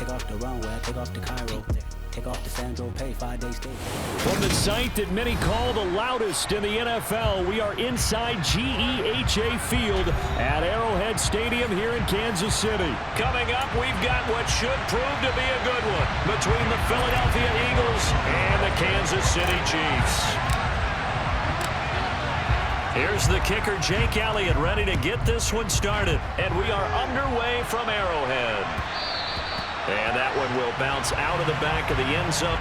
Take off the runway, take off the Cairo. Take off the Sandro Pay, 5-day stay. From the site that many call the loudest in the NFL, we are inside GEHA Field at Arrowhead Stadium here in Kansas City. Coming up, we've got what should prove to be a good one between the Philadelphia Eagles and the Kansas City Chiefs. Here's the kicker, Jake Elliott, ready to get this one started. And we are underway from Arrowhead. And that one will bounce out of the back of the end zone.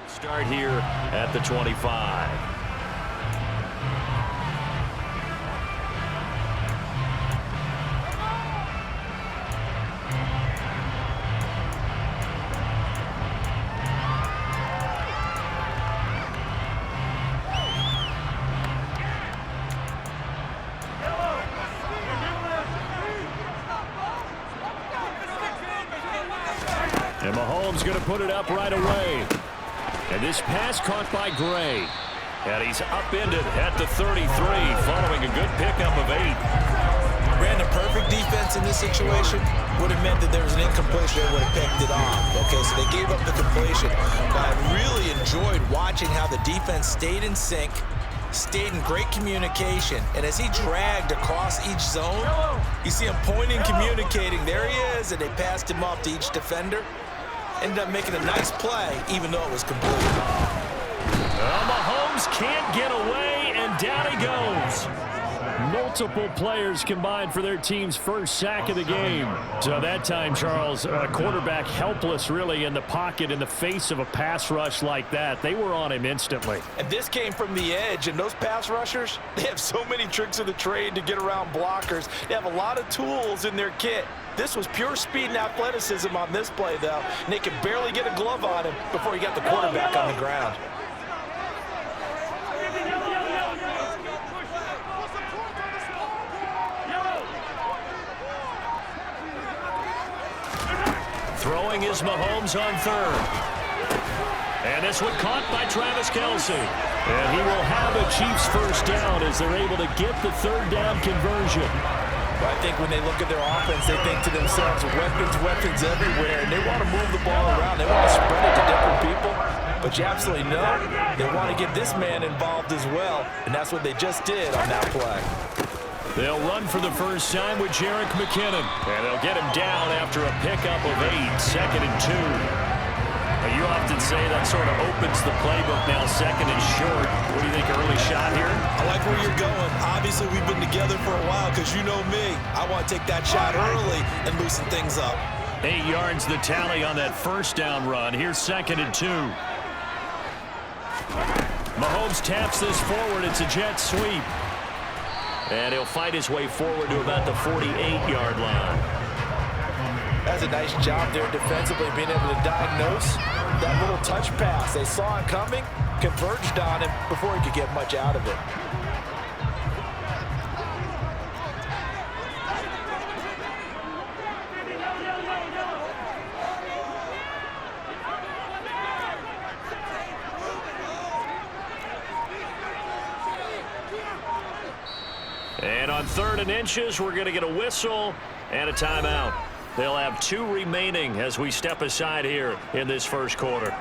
Start here at the 25. And Mahomes going to put it up right away. And this pass caught by Gray. And he's upended at the 33 following a good pickup of 8. Ran the perfect defense in this situation. Would have meant that there was an incompletion. They would have picked it off. Okay, so they gave up the completion. But I really enjoyed watching how the defense stayed in sync, stayed in great communication. And as he dragged across each zone, you see him pointing, communicating. There he is, and they passed him off to each defender. Ended up making a nice play, even though it was complete. Mahomes can't get away, and down he goes. Multiple players combined for their team's first sack of the game. So that time, Charles, a quarterback helpless really in the pocket in the face of a pass rush like that. They were on him instantly. And this came from the edge, and those pass rushers, they have so many tricks of the trade to get around blockers. They have a lot of tools in their kit. This was pure speed and athleticism on this play, though, and they could barely get a glove on him before he got the quarterback on the ground. Throwing is Mahomes on third. And this one caught by Travis Kelce. And he will have a Chiefs first down as they're able to get the third down conversion. I think when they look at their offense, they think to themselves, weapons everywhere, and they want to move the ball around. They want to spread it to different people, but you absolutely know they want to get this man involved as well, and that's what they just did on that play. They'll run for the first time with Jerick McKinnon, and they'll get him down after a pickup of 8, 2nd and 2. You often say that sort of opens the playbook now, 2nd and short. What do you think, early shot here? I like where you're going. Obviously, we've been together for a while because you know me. I want to take that shot early and loosen things up. 8 yards the tally on that first down run. Here's 2nd and 2. Mahomes taps this forward. It's a jet sweep. And he'll fight his way forward to about the 48-yard line. That's a nice job there defensively, being able to diagnose that little touch pass. They saw it coming, converged on him before he could get much out of it. And on 3rd and inches, we're going to get a whistle and a timeout. They'll have 2 remaining as we step aside here in this first quarter.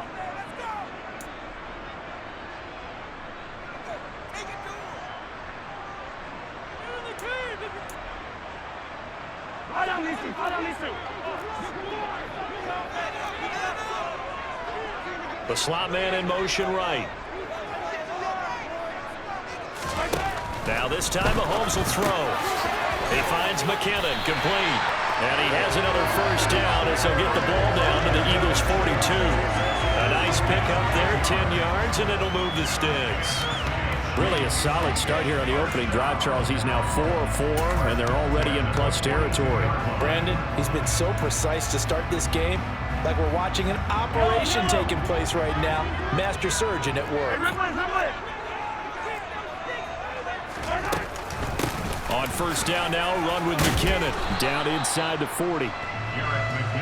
The slot man in motion right. Now this time Mahomes will throw. He finds McKinnon, complete. And he has another first down as he'll get the ball down to the Eagles' 42. A nice pickup there, 10 yards, and it'll move the sticks. Really a solid start here on the opening drive, Charles. He's now 4 of 4, and they're already in plus territory. Brandon, he's been so precise to start this game, like we're watching an operation taking place right now. Master surgeon at work. On first down now, run with McKinnon. Down inside the 40.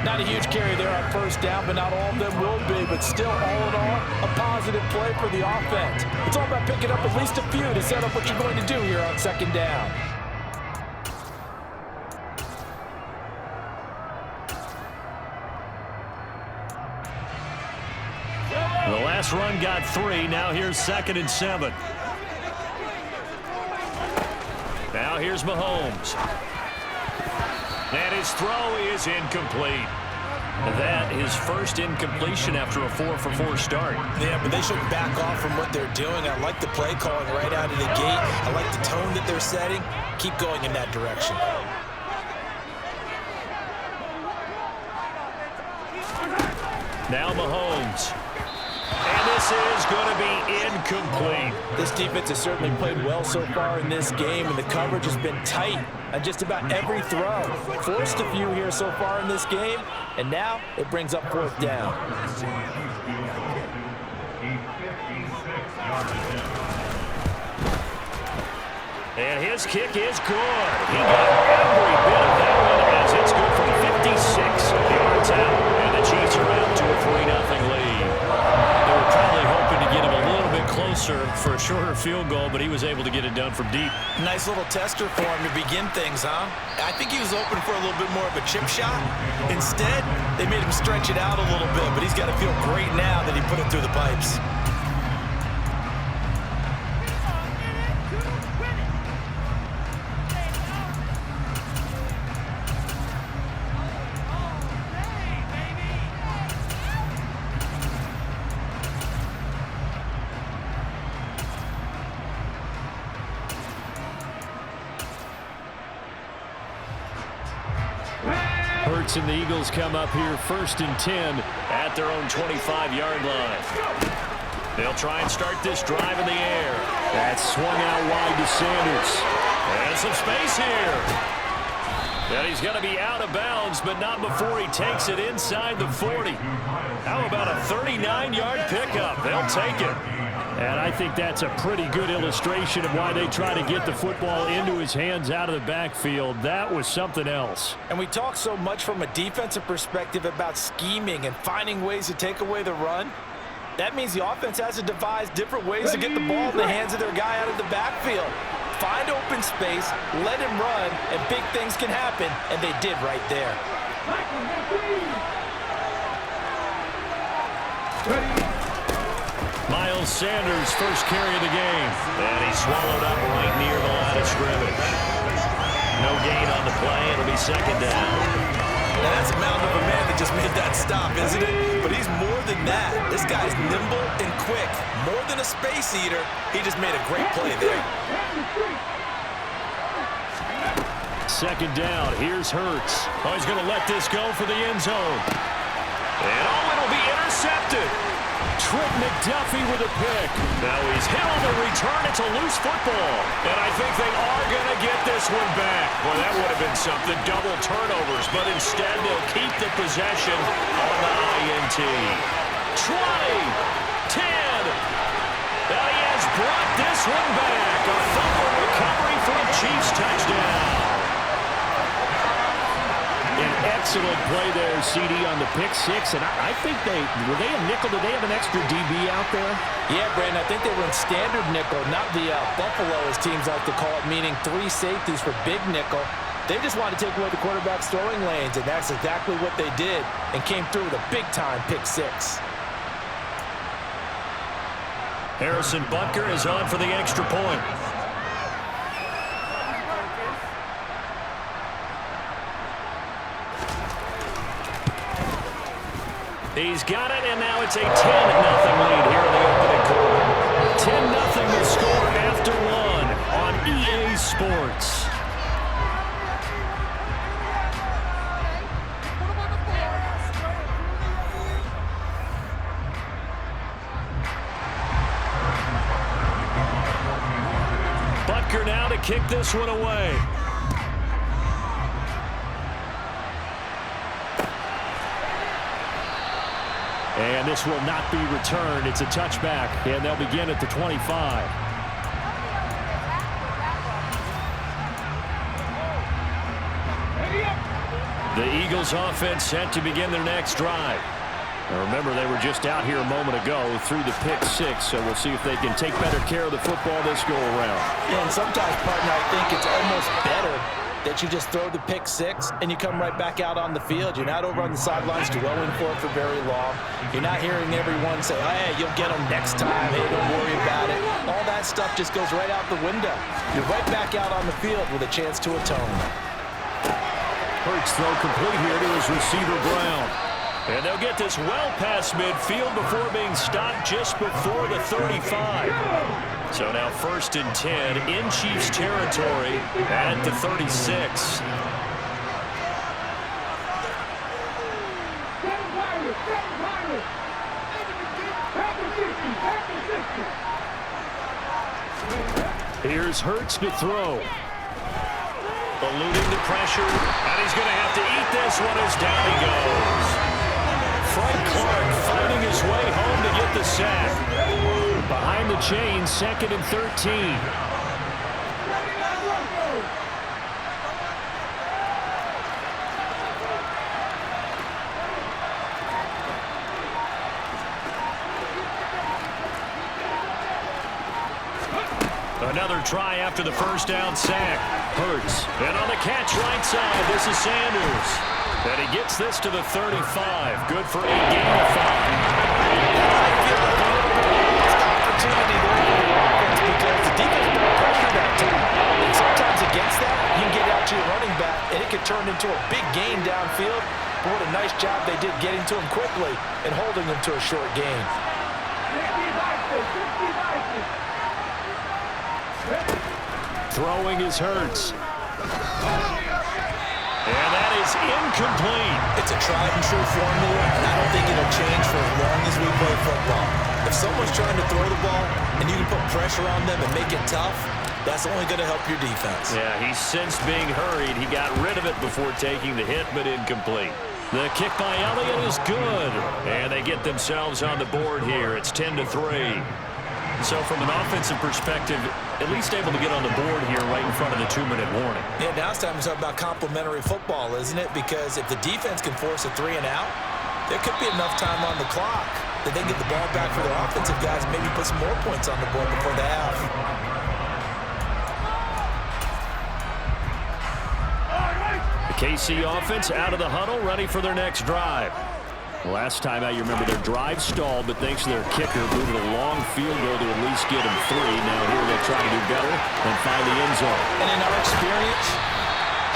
Not a huge carry there on first down, but not all of them will be. But still, all in all, a positive play for the offense. It's all about picking up at least a few to set up what you're going to do here on second down. The last run got 3. Now here's 2nd and 7. Now here's Mahomes. And his throw is incomplete. That is first incompletion after a 4 for 4 start. Yeah, but they shouldn't back off from what they're doing. I like the play calling right out of the gate. I like the tone that they're setting. Keep going in that direction. Now Mahomes. And this is going to be incomplete. This defense has certainly played well so far in this game, and the coverage has been tight on just about every throw. Forced a few here so far in this game, and now it brings up 4th down. And his kick is good. He got every bit of that one as it's good from 56 yards out. And the Chiefs are out to a 3-0 lead. They were probably hoping to get him a little bit closer for a shorter field goal, but he was able to get it done from deep. Nice little tester for him to begin things, huh? I think he was open for a little bit more of a chip shot. Instead, they made him stretch it out a little bit, but he's got to feel great now that he put it through the pipes. And the Eagles come up here 1st and 10 at their own 25-yard line. They'll try and start this drive in the air. That's swung out wide to Sanders. And some space here. And he's going to be out of bounds, but not before he takes it inside the 40. How about a 39-yard pickup? They'll take it. And I think that's a pretty good illustration of why they try to get the football into his hands out of the backfield. That was something else. And we talk so much from a defensive perspective about scheming and finding ways to take away the run. That means the offense has to devise different ways to get the ball in the hands of their guy out of the backfield. Find open space, let him run, and big things can happen, and they did right there. Miles Sanders, first carry of the game. And he swallowed up right near the line of scrimmage. No gain on the play. It'll be 2nd down. Now that's a mountain of a man that just made that stop, isn't it? But he's more than that. This guy's nimble and quick. More than a space eater. He just made a great play there. 2nd down. Here's Hurts. Oh, he's going to let this go for the end zone. And it'll be intercepted. Trent McDuffie with a pick. Now he's hit on the return. It's a loose football. And I think they are going to get this one back. Well, that would have been something. Double turnovers. But instead, they'll keep the possession on the INT. 20. 10. Now he has brought this one back. A fumble recovery for a Chiefs touchdown. An excellent play there, CD, on the pick 6. And I think were they a nickel? Did they have an extra DB out there? Yeah, Brandon, I think they were in standard nickel, not the Buffalo, as teams like to call it, meaning 3 safeties for big nickel. They just wanted to take away the quarterback's throwing lanes, and that's exactly what they did, and came through with a big-time pick 6. Harrison Butker is on for the extra point. He's got it, and now it's a 10-0 lead here in the opening quarter. 10-0 the score after 1 on EA Sports. kick this one away. And this will not be returned. It's a touchback, and they'll begin at the 25. The Eagles offense set to begin their next drive. Now remember, they were just out here a moment ago through the pick six, so we'll see if they can take better care of the football this go around. Yeah, and sometimes, partner, I think it's almost better that you just throw the pick six and you come right back out on the field. You're not over on the sidelines dwelling for it for very long. You're not hearing everyone say, hey, you'll get them next time. Hey, don't worry about it. All that stuff just goes right out the window. You're right back out on the field with a chance to atone. Hurts throw complete here to his receiver Brown. And they'll get this well past midfield before being stopped just before the 35. So now 1st and 10 in Chiefs territory at the 36. Here's Hurts to throw. Eluding the pressure, and he's going to have to eat this one as down he goes. Frank Clark fighting his way home to get the sack. Behind the chain, 2nd and 13. Another try after the first down sack. Hurts. And on the catch right side, this is Sanders. And he gets this to the 35. Good for a gain of 5. I feel like a little bit of lost opportunity there for the offense because the defense put pressure that time. And sometimes against that, you can get out to your running back, and it can turn into a big gain downfield. But what a nice job they did getting to him quickly and holding him to a short gain. Throwing is Hurts. And that is incomplete. It's a tried and true formula, and I don't think it'll change for as long as we play football. If someone's trying to throw the ball and you can put pressure on them and make it tough, that's only going to help your defense. Yeah, he sensed being hurried. He got rid of it before taking the hit, but incomplete. The kick by Elliott is good. And they get themselves on the board here. It's 10-3. So from an offensive perspective, at least able to get on the board here right in front of the 2-minute warning. Yeah, now it's time to talk about complementary football, isn't it? Because if the defense can force a 3 and out, there could be enough time on the clock that they get the ball back for their offensive guys and maybe put some more points on the board before the half. The KC offense out of the huddle, ready for their next drive. Last time out, you remember their drive stalled, but thanks to their kicker, moving a long field goal to at least get them 3. Now here they'll try to do better and find the end zone. And in our experience,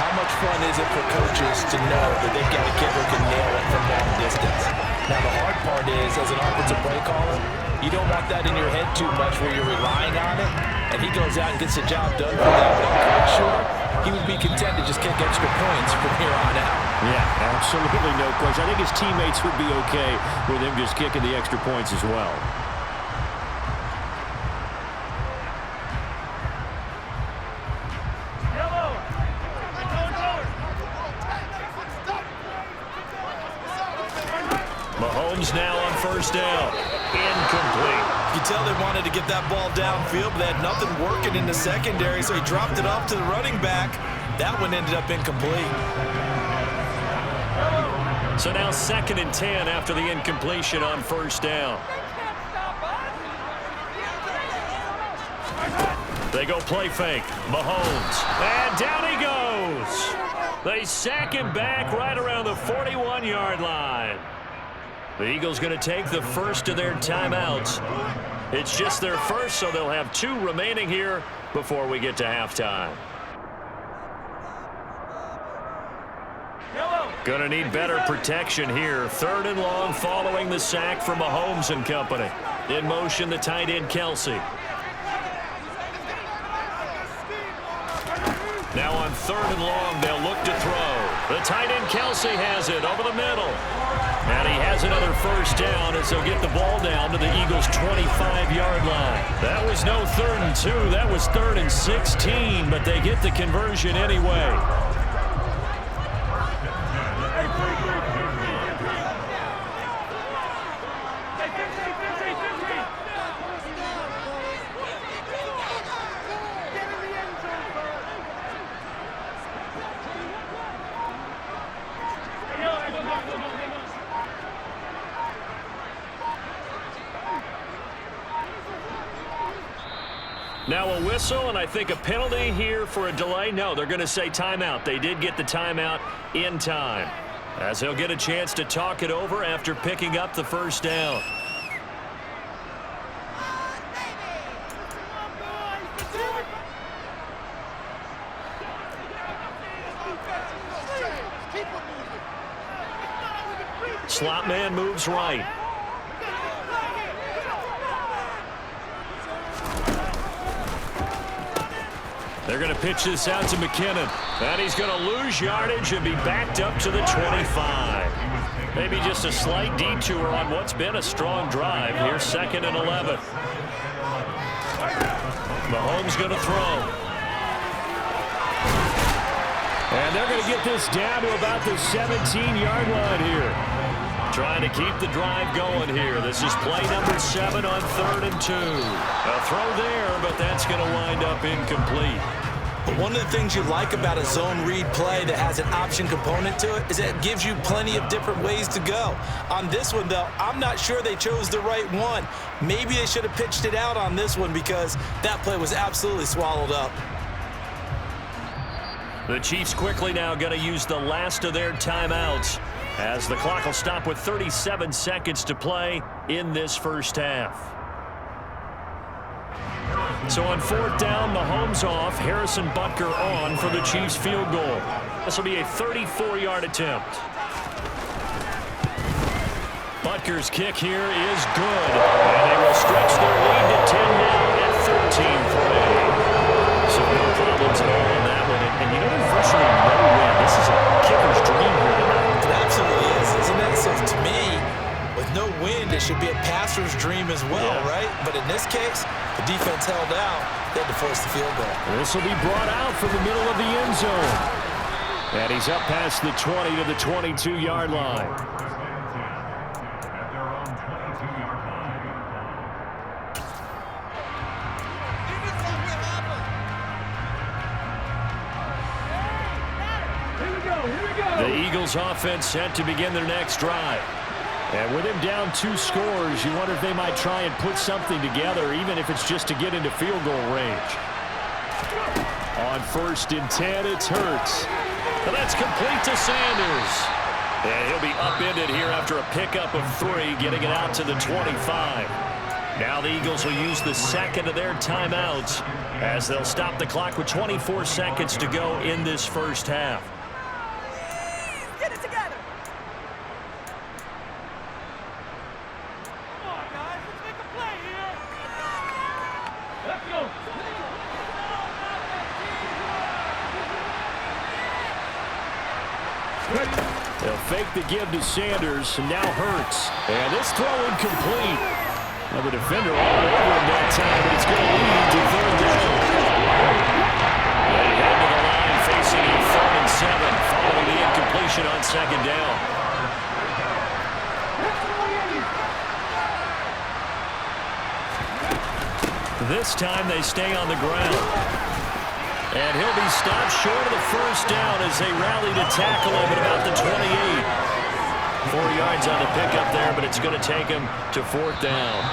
how much fun is it for coaches to know that they've got a kicker who can nail it from long distance? Now the hard part is, as an offensive play caller, you don't want that in your head too much where you're relying on it, and he goes out and gets the job done for that. But I'm quite sure he would be content to just kick extra points from here on out. Yeah, absolutely no question. I think his teammates would be okay with him just kicking the extra points as well. Mahomes now on 1st down. Incomplete. You tell they wanted to get that ball downfield, but they had nothing working in the secondary, so he dropped it off to the running back. That one ended up incomplete. So now 2nd and 10 after the incompletion on 1st down. They go play fake. Mahomes. And down he goes. They sack him back right around the 41-yard line. The Eagles going to take the first of their timeouts. It's just their first, so they'll have 2 remaining here before we get to halftime. Going to need better protection here. 3rd and long following the sack from Mahomes and company. In motion, the tight end, Kelsey. Now on 3rd and long, they'll look to throw. The tight end Kelsey has it over the middle. And he has another first down as they'll get the ball down to the Eagles' 25-yard line. That was no 3rd and 2. That was 3rd and 16, but they get the conversion anyway. Now a whistle, and I think a penalty here for a delay. No, they're going to say timeout. They did get the timeout in time, as they'll get a chance to talk it over after picking up the first down. Slot man moves right. They're going to pitch this out to McKinnon. And he's going to lose yardage and be backed up to the 25. Maybe just a slight detour on what's been a strong drive. Here's 2nd and 11. Mahomes going to throw. And they're going to get this down to about the 17-yard line here. Trying to keep the drive going here. This is play number 7 on 3rd and 2. A throw there, but that's going to wind up incomplete. But one of the things you like about a zone read play that has an option component to it is that it gives you plenty of different ways to go. On this one, though, I'm not sure they chose the right one. Maybe they should have pitched it out on this one because that play was absolutely swallowed up. The Chiefs quickly now going to use the last of their timeouts, as the clock will stop with 37 seconds to play in this first half. So on 4th down, Mahomes off, Harrison Butker on for the Chiefs field goal. This will be a 34-yard attempt. Butker's kick here is good, and they will stretch their lead to 10 now at 13-3. So no problems at all on that one. And you know, there's virtually no win. This is a kicker's dream here tonight. It absolutely is, isn't it? So to me, with no wind, it should be a passer's dream as well, right? But in this case, the defense held out. They had to force the field goal. This will be brought out from the middle of the end zone. And he's up past the 20 to the 22-yard line. The Eagles offense set to begin their next drive. And with him down 2 scores, you wonder if they might try and put something together, even if it's just to get into field goal range. On 1st and 10, it's Hurts. And that's complete to Sanders. And he'll be upended here after a pickup of 3, getting it out to the 25. Now the Eagles will use the 2nd of their timeouts, as they'll stop the clock with 24 seconds to go in this first half. Get it together. Come on, guys. Let's make a play here. Let's go. They'll fake the give to Sanders, and now Hurts. And this throw incomplete. Well, the defender all over him that time, but it's going to lead to 3rd down. They head to the line facing a 3rd and 7, following the incompletion on 2nd down. This time they stay on the ground. And he'll be stopped short of the first down as they rally to tackle him at about the 28. 4 yards on the pickup there, but it's going to take him to 4th down.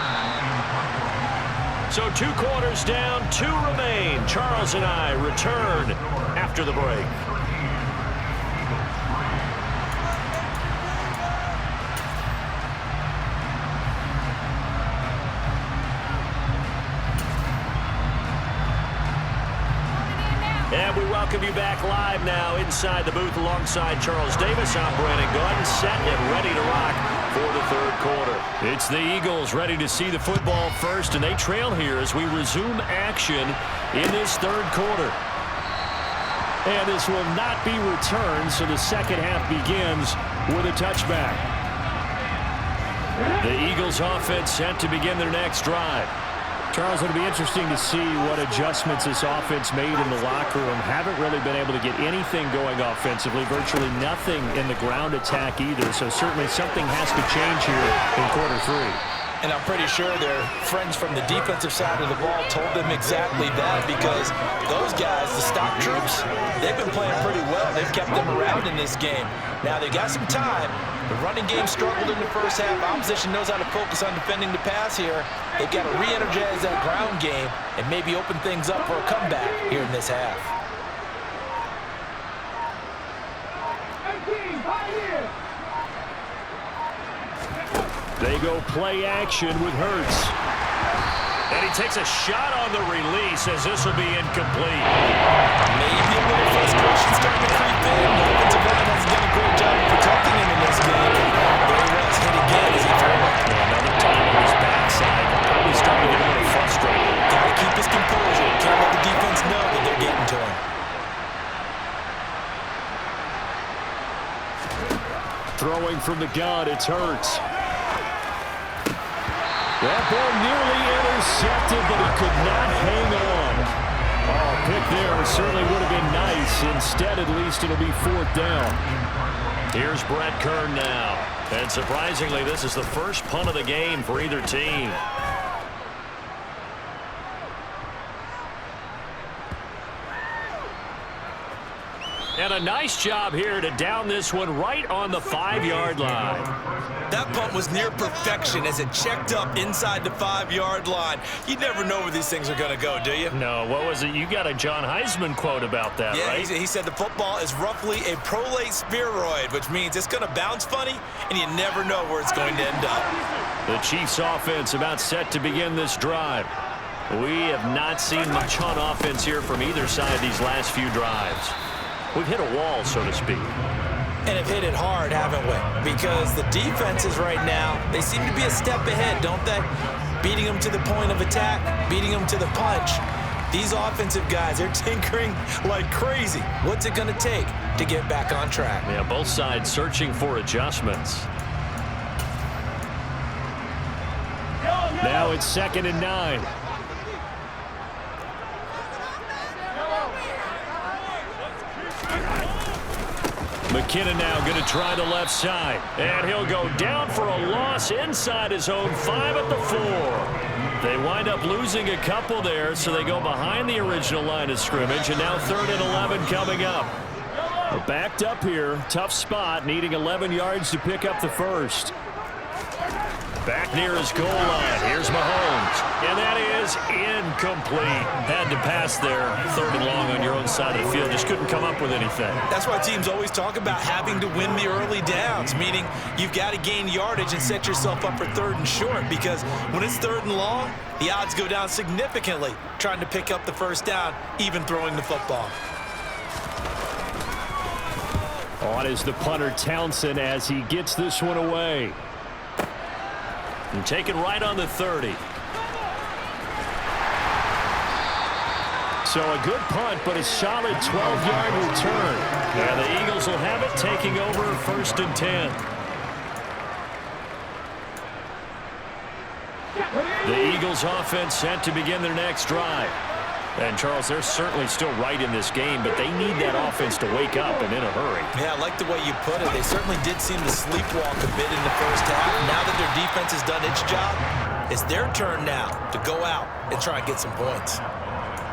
So 2 quarters down, 2 remain. Charles and I return after the break. And we welcome you back live now inside the booth alongside Charles Davis. I'm Brandon Gordon, set and ready to rock for the 3rd quarter. It's the Eagles ready to see the football first, and they trail here as we resume action in this 3rd quarter. And this will not be returned, so the second half begins with a touchback. The Eagles offense set to begin their next drive. Charles, it'll be interesting to see what adjustments this offense made in the locker room. Haven't really been able to get anything going offensively, virtually nothing in the ground attack either. So certainly something has to change here in quarter three. And I'm pretty sure their friends from the defensive side of the ball told them exactly that, because those guys, the stock troops, they've been playing pretty well. They've kept them around in this game. Now, they got some time. The running game struggled in the first half. Opposition knows how to focus on defending the pass here. They've got to re-energize that ground game and maybe open things up for a comeback here in this half. They go play action with Hurts. And he takes a shot on the release as this will be incomplete. Maybe a little frustration starting to creep in. The offensive line has done a great job of protecting him in this game. There he was, hit again as he threw it. Another time on his backside. Probably starting to get a little frustrated. Got to keep his composure. Can't let the defense know that they're getting to him. Throwing from the gun, it's Hurts. That ball nearly intercepted, but he could not hang on. Oh, pick there certainly would have been nice. Instead, at least, it'll be fourth down. Here's Brett Kern now. And surprisingly, this is the first punt of the game for either team. And a nice job here to down this one right on the 5-yard line. That punt was near perfection as it checked up inside the 5-yard line. You never know where these things are going to go, do you? No, what was it? You got a John Heisman quote about that, right? Yeah, he said the football is roughly a prolate spheroid, which means it's going to bounce funny, and you never know where it's going to end up. The Chiefs offense about set to begin this drive. We have not seen much on offense here from either side these last few drives. We've hit a wall, so to speak. And have hit it hard, haven't we? Because the defenses right now, they seem to be a step ahead, don't they? Beating them to the point of attack, beating them to the punch. These offensive guys, they're tinkering like crazy. What's it going to take to get back on track? Yeah, both sides searching for adjustments. Now it's 2nd and 9. McKinnon now going to try the left side. And he'll go down for a loss inside his own 5 at the 4. They wind up losing a couple there, so they go behind the original line of scrimmage. And now 3rd and 11 coming up. We're backed up here. Tough spot, needing 11 yards to pick up the first. Back near his goal line. Here's Mahomes. And that is incomplete. Had to pass there. 3rd and long on your own side of the field. Just couldn't come up with anything. That's why teams always talk about having to win the early downs, meaning you've got to gain yardage and set yourself up for 3rd and short, because when it's 3rd and long, the odds go down significantly trying to pick up the first down, even throwing the football. On is the punter Townsend as he gets this one away. And take it right on the 30. So a good punt, but a solid 12-yard return. And the Eagles will have it, taking over 1st and 10. The Eagles offense set to begin their next drive. And, Charles, they're certainly still right in this game, but they need that offense to wake up and in a hurry. Yeah, I like the way you put it. They certainly did seem to sleepwalk a bit in the first half. Now that their defense has done its job, it's their turn now to go out and try and get some points.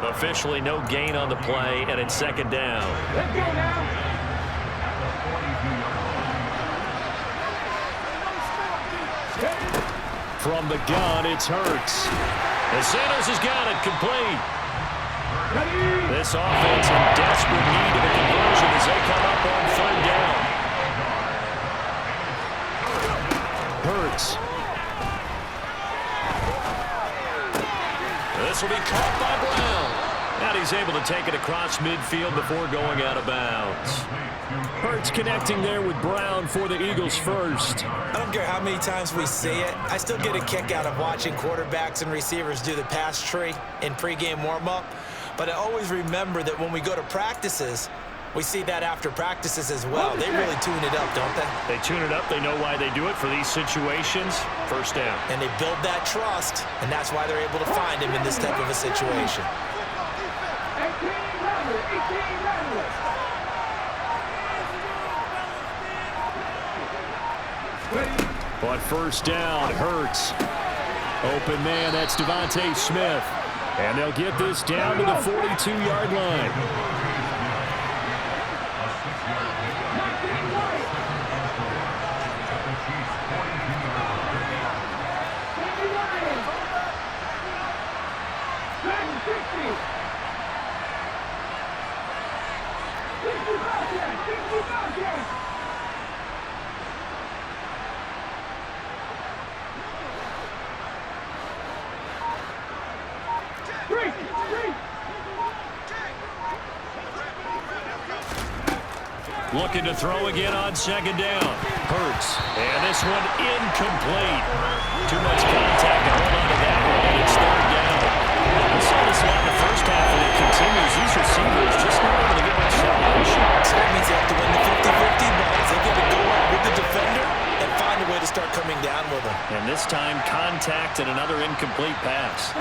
Officially no gain on the play, and it's 2nd down. Let's go now. From the gun, it's Hurts. And Santos has got it complete. This offense in desperate need of a conversion as they come up on 3rd down. Hurts. This will be caught by Brown. And he's able to take it across midfield before going out of bounds. Hurts connecting there with Brown for the Eagles first. I don't care how many times we see it. I still get a kick out of watching quarterbacks and receivers do the pass tree in pregame warm-up. But I always remember that when we go to practices, We see that after practices as well. They really tune it up, don't they? They tune it up. They know why they do it for these situations. First down. And they build that trust, and that's why they're able to find him in this type of a situation. On first down, Hurts. Open man, that's Devontae Smith. And they'll get this down to the 42-yard line. Looking to throw again on second down. Hurts. And this one incomplete. Too much contact to hold on to that one, and it's third down. We saw this a lot in the first half, and it continues. These receivers just not able to get much separation. So that means they have to win the 50-50 balls. They've got to go up with the defender and find a way to start coming down with him. And this time, contact and another incomplete pass.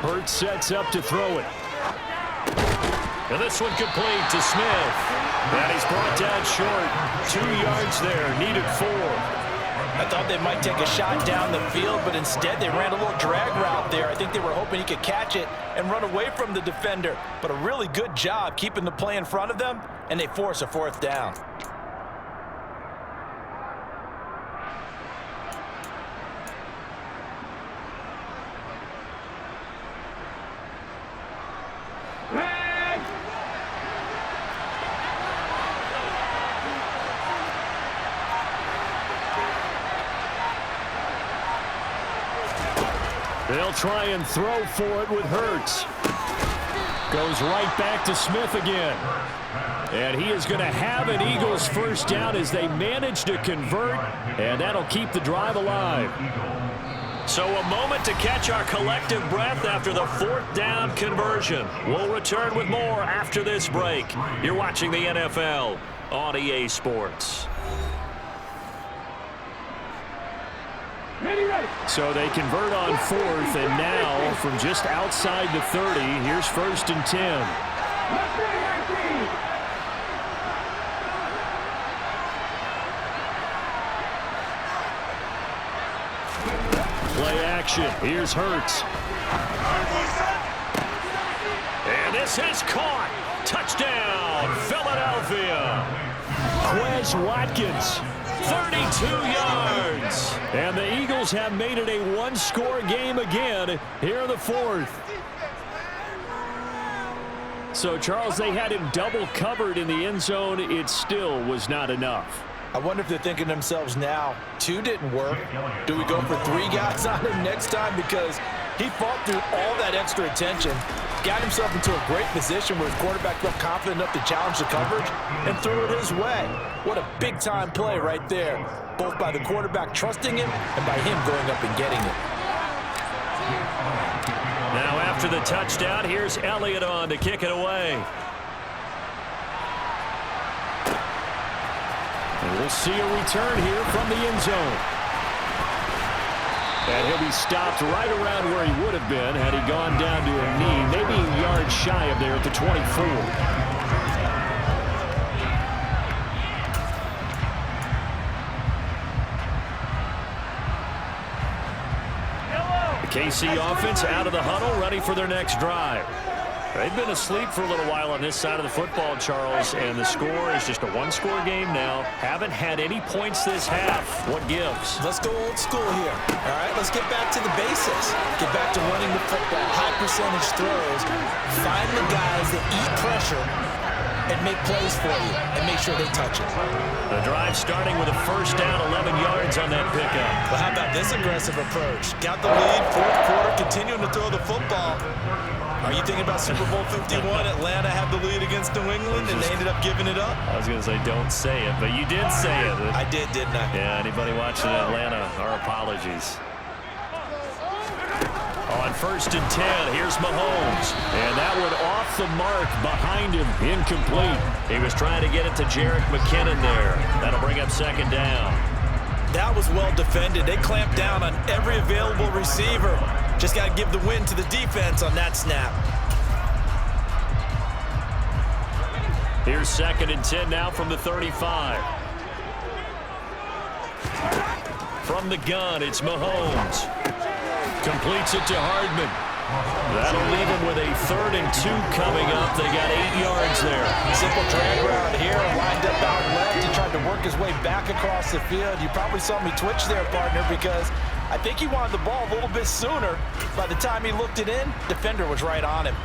Hurts sets up to throw it. And this one complete to Smith. And he's brought down short. 2 yards there, needed 4. I thought they might take a shot down the field, but instead they ran a little drag route there. I think they were hoping he could catch it and run away from the defender. But a really good job keeping the play in front of them, and they force a fourth down. They'll try and throw for it with Hurts. Goes right back to Smith again. And he is going to have an Eagles first down as they manage to convert, and that'll keep the drive alive. So a moment to catch our collective breath after the fourth down conversion. We'll return with more after this break. You're watching the NFL on EA Sports. So they convert on fourth, and now from just outside the 30, here's 1st and 10. Play action. Here's Hurts. And this is caught. Touchdown, Philadelphia. Quez Watkins. 32 yards. And the Eagles have made it a one-score game again here in the fourth. So, Charles, they had him double covered in the end zone. It still was not enough. I wonder if they're thinking to themselves now, 2 didn't work. Do we go for 3 guys on him next time? Because he fought through all that extra attention, got himself into a great position where his quarterback felt confident enough to challenge the coverage and threw it his way. What a big-time play right there, both by the quarterback trusting him and by him going up and getting it. Now after the touchdown, here's Elliott on to kick it away. And we'll see a return here from the end zone. And he'll be stopped right around where he would have been had he gone down to a knee, maybe a yard shy of there at the 24. KC offense out of the huddle, ready for their next drive. They've been asleep for a little while on this side of the football, Charles, and the score is just a one-score game now. Haven't had any points this half. What gives? Let's go old school here. All right, let's get back to the basics. Get back to running the football, high percentage throws. Find the guys that eat pressure and make plays for you and make sure they touch it. The drive starting with a first down, 11 yards on that pickup. Well, how about this aggressive approach? Got the lead, fourth quarter, continuing to throw the football. Are you thinking about Super Bowl 51? Atlanta had the lead against New England, and they ended up giving it up? I was going to say don't say it, but you did say it. I did, didn't I? Yeah, anybody watching Atlanta, our apologies. On 1st and 10, here's Mahomes. And that one off the mark behind him, incomplete. He was trying to get it to Jerick McKinnon there. That'll bring up 2nd down. That was well defended. They clamped down on every available receiver. Just got to give the win to the defense on that snap. Here's 2nd and 10 now from the 35. From the gun, it's Mahomes. Completes it to Hardman. That'll leave him with a 3rd and 2 coming up. They got 8 yards there. Simple drag route here, lined up out left. He tried to work his way back across the field. You probably saw me twitch there, partner, because I think he wanted the ball a little bit sooner. By the time he looked it in, defender was right on him.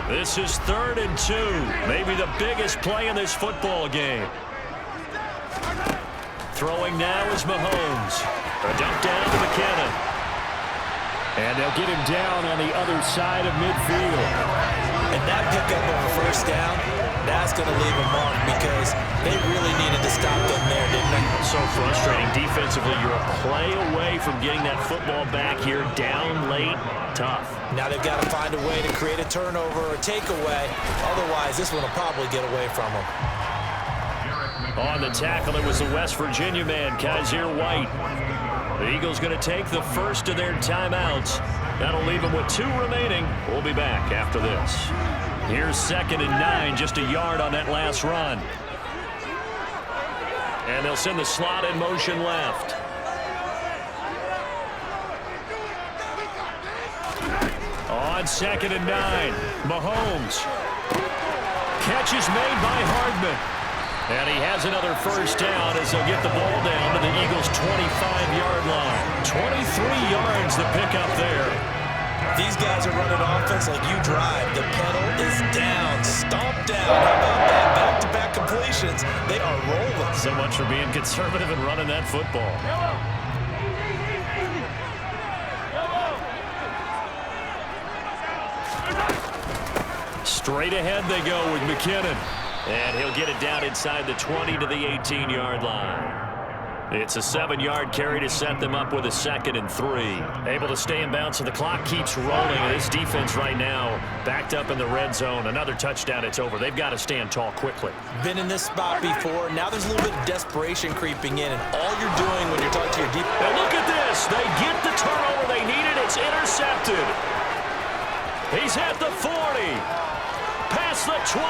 This is 3rd and 2. Maybe the biggest play in this football game. Throwing now is Mahomes. A dump down to McKinnon. And they'll get him down on the other side of midfield. And that pickup of a 1st down, that's going to leave a mark because they really needed to stop them there, didn't they? So frustrating. Defensively, you're a play away from getting that football back here. Down late, tough. Now they've got to find a way to create a turnover or a takeaway. Otherwise, this one will probably get away from them. On the tackle, it was the West Virginia man, Kaiser White. The Eagles going to take the first of their timeouts. That'll leave them with 2 remaining. We'll be back after this. Here's 2nd and 9, just a yard on that last run. And they'll send the slot in motion left. On 2nd and 9, Mahomes. Catch is made by Hardman. And he has another 1st down as they'll get the ball down to the Eagles' 25-yard line. 23 yards the pickup there. These guys are running offense like you drive. The pedal is down, stomped down. How about that? Back-to-back completions. They are rolling. So much for being conservative and running that football. Straight ahead they go with McKinnon. And he'll get it down inside the 20 to the 18-yard line. It's a 7-yard carry to set them up with a 2nd and 3. Able to stay in bounds, so the clock keeps rolling. This defense right now backed up in the red zone. Another touchdown, it's over. They've got to stand tall quickly. Been in this spot before. Now there's a little bit of desperation creeping in, and all you're doing when you're talking to your defense. Now look at this. They get the turnover they needed. It's intercepted. He's at the 40. Past the 20.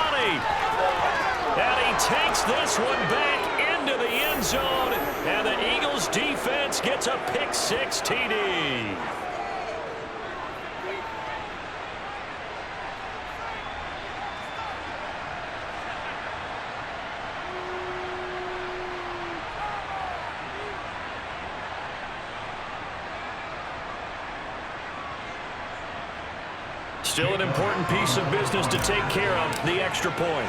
And he takes this one back into the end zone. And the Eagles defense gets a pick-6 TD. Still an important piece of business to take care of, the extra point.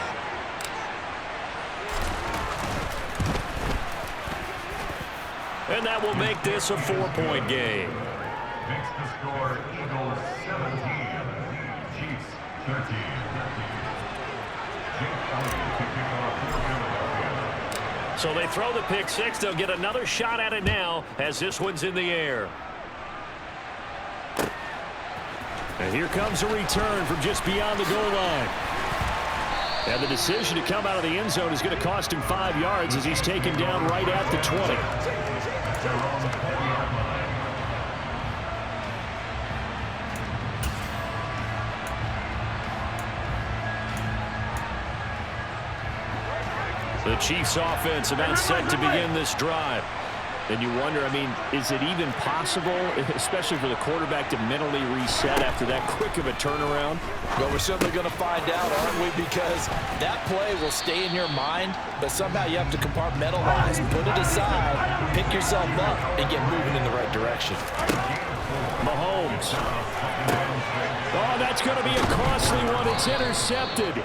And that will make this a 4-point game. Makes the score Eagles 17, Chiefs 13. So they throw the pick-6. They'll get another shot at it now as this one's in the air. And here comes a return from just beyond the goal line. And the decision to come out of the end zone is going to cost him 5 yards as he's taken down right at the 20. The Chiefs offense about set to begin this drive. And you wonder, I mean, is it even possible, especially for the quarterback, to mentally reset after that quick of a turnaround? Well, we're certainly going to find out, aren't we? Because that play will stay in your mind, but somehow you have to compartmentalize, put it aside, pick yourself up, and get moving in the right direction. Mahomes. Oh, that's going to be a costly one. It's intercepted.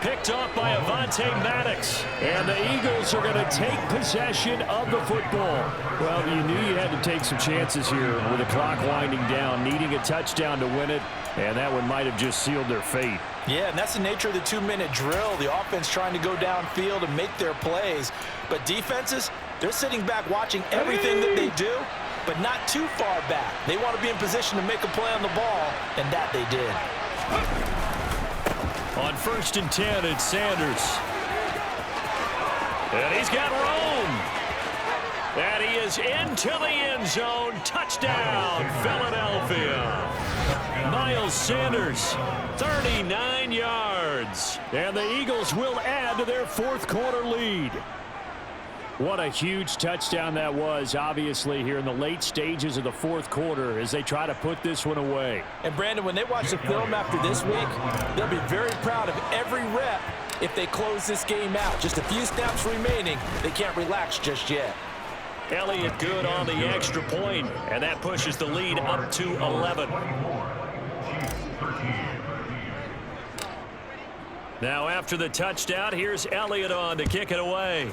Picked off by Avonte Maddox. And the Eagles are going to take possession of the football. Well, you knew you had to take some chances here with the clock winding down, needing a touchdown to win it, and that one might have just sealed their fate. Yeah, and that's the nature of the 2-minute drill. The offense trying to go downfield and make their plays. But defenses, they're sitting back watching everything that they do, but not too far back. They want to be in position to make a play on the ball, and that they did. On 1st and 10, it's Sanders. And he's got room. And he is into the end zone. Touchdown, Philadelphia. Miles Sanders, 39 yards. And the Eagles will add to their 4th quarter lead. What a huge touchdown that was, obviously, here in the late stages of the 4th quarter as they try to put this one away. And, Brandon, when they watch the film after this week, they'll be very proud of every rep if they close this game out. Just a few snaps remaining. They can't relax just yet. Elliott good on the extra point, and that pushes the lead up to 11. Now, after the touchdown, here's Elliott on to kick it away.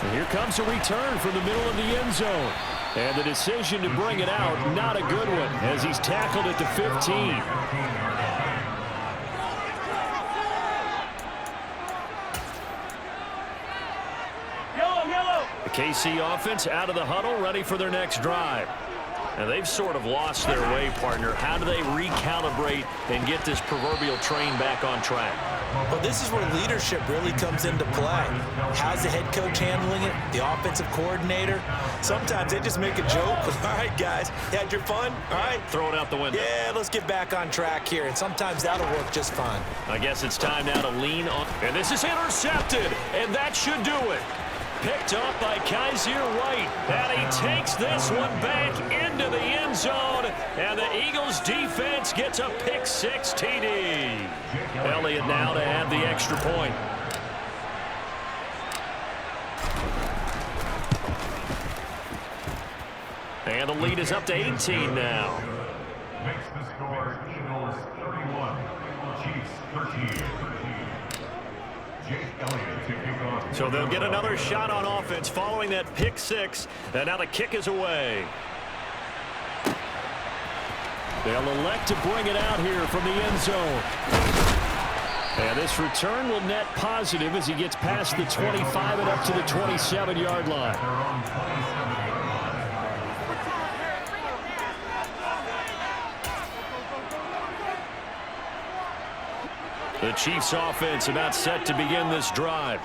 And here comes a return from the middle of the end zone. And the decision to bring it out, not a good one, as he's tackled at the 15. The KC offense out of the huddle, ready for their next drive. And they've sort of lost their way, partner. How do they recalibrate and get this proverbial train back on track? Well, this is where leadership really comes into play. How's the head coach handling it? The offensive coordinator? Sometimes they just make a joke. All right, guys, you had your fun? All right. Throw it out the window. Yeah, let's get back on track here. And sometimes that'll work just fine. I guess it's time now to lean on. And this is intercepted. And that should do it. Picked off by Kaiser White. And he takes this one back into the end zone. And the Eagles defense gets a pick-6 TD. Elliott now to add the extra point. And the lead is up to 18 now. Makes the score Eagles 31, Chiefs 13. So they'll get another shot on offense following that pick-6. And now the kick is away. They'll elect to bring it out here from the end zone. And this return will net positive as he gets past the 25 and up to the 27-yard line. The Chiefs offense about set to begin this drive.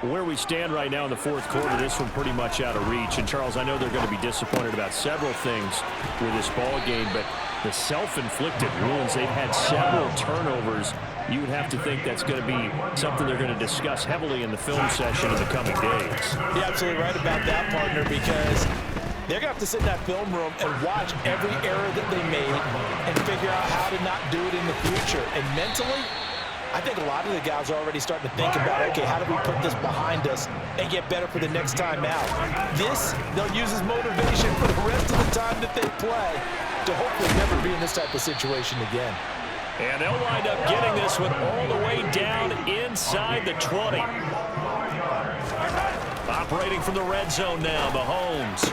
Where we stand right now in the 4th quarter, this one pretty much out of reach. And, Charles, I know they're going to be disappointed about several things with this ball game, but the self-inflicted wounds, they've had several turnovers. You would have to think that's going to be something they're going to discuss heavily in the film session in the coming days. You're absolutely right about that, partner, because they're going to have to sit in that film room and watch every error that they made and figure out how to not do it in the future. And mentally, I think a lot of the guys are already starting to think about, okay, how do we put this behind us and get better for the next time out? This, they'll use as motivation for the rest of the time that they play to hopefully never be in this type of situation again. And they'll wind up getting this one all the way down inside the 20. Operating from the red zone now, Mahomes.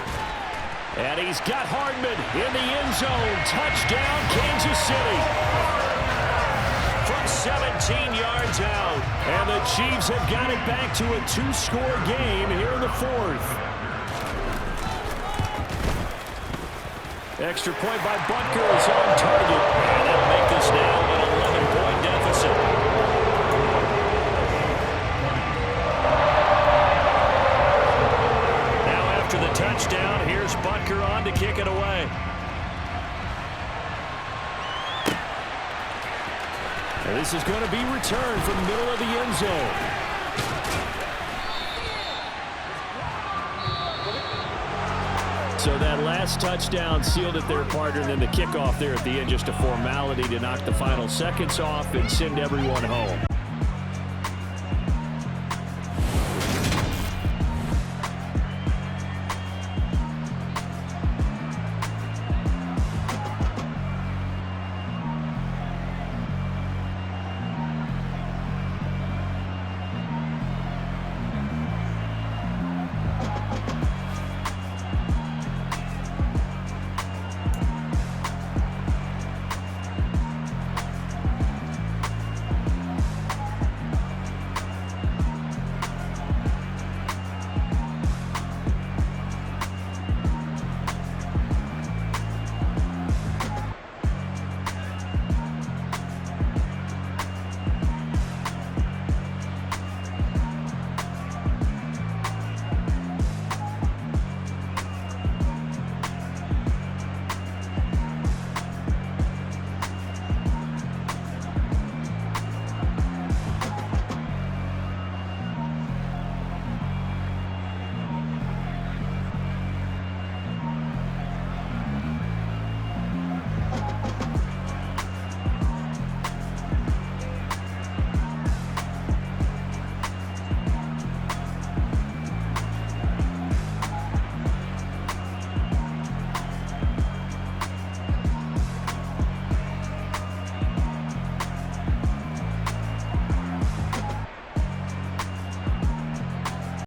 And he's got Hardman in the end zone. Touchdown, Kansas City. From 17 yards out. And the Chiefs have got it back to a 2-score game here in the 4th. Extra point by Butker is on target. And they'll make this now an 11-point deficit. Now after the touchdown, here's Butker on to kick it away. And this is going to be returned from the middle of the end zone. So that last touchdown sealed it there, partner, and then the kickoff there at the end, just a formality to knock the final seconds off and send everyone home.